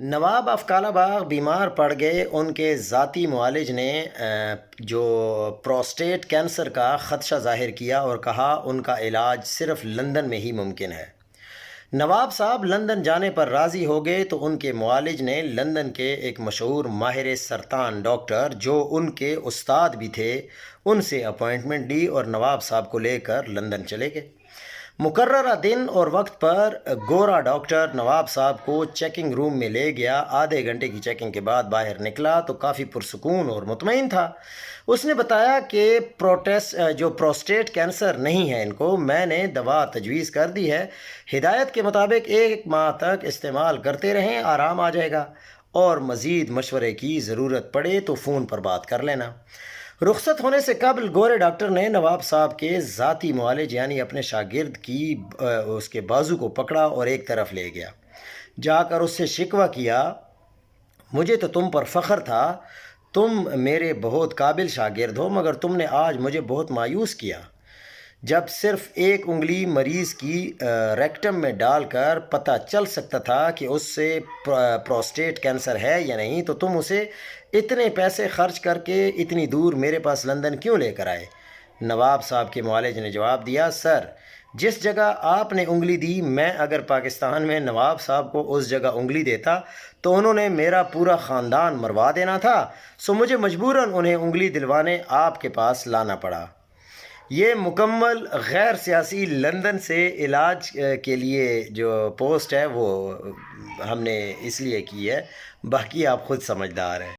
نواب افکالہ باغ بیمار پڑ گئے۔ ان کے ذاتی معالج نے جو پروسٹیٹ کینسر کا خدشہ ظاہر کیا اور کہا ان کا علاج صرف لندن میں ہی ممکن ہے۔ نواب صاحب لندن جانے پر راضی ہو گئے تو ان کے معالج نے لندن کے ایک مشہور ماہر سرطان ڈاکٹر جو ان کے استاد بھی تھے ان سے اپوائنٹمنٹ لی اور نواب صاحب کو لے کر لندن چلے گئے۔ مقررہ دن اور وقت پر گورا ڈاکٹر نواب صاحب کو چیکنگ روم میں لے گیا۔ آدھے گھنٹے کی چیکنگ کے بعد باہر نکلا تو کافی پرسکون اور مطمئن تھا۔ اس نے بتایا کہ پروسٹیٹ کینسر نہیں ہے ان کو، میں نے دوا تجویز کر دی ہے، ہدایت کے مطابق 1 ماہ تک استعمال کرتے رہیں، آرام آ جائے گا، اور مزید مشورے کی ضرورت پڑے تو فون پر بات کر لینا۔ رخصت ہونے سے قبل گورے ڈاکٹر نے نواب صاحب کے ذاتی معالج یعنی اپنے شاگرد کی اس کے بازو کو پکڑا اور ایک طرف لے گیا۔ جا کر اس سے شکوہ کیا، مجھے تو تم پر فخر تھا، تم میرے بہت قابل شاگرد ہو، مگر تم نے آج مجھے بہت مایوس کیا۔ جب صرف ایک انگلی مریض کی ریکٹم میں ڈال کر پتہ چل سکتا تھا کہ اس سے پروسٹیٹ کینسر ہے یا نہیں، تو تم اسے اتنے پیسے خرچ کر کے اتنی دور میرے پاس لندن کیوں لے کر آئے؟ نواب صاحب کے معالج نے جواب دیا، سر جس جگہ آپ نے انگلی دی، میں اگر پاکستان میں نواب صاحب کو اس جگہ انگلی دیتا تو انہوں نے میرا پورا خاندان مروا دینا تھا، سو مجھے مجبوراً انہیں انگلی دلوانے آپ کے پاس لانا پڑا۔ یہ مکمل غیر سیاسی لندن سے علاج کے لیے جو پوسٹ ہے وہ ہم نے اس لیے کی ہے، باقی آپ خود سمجھدار ہیں۔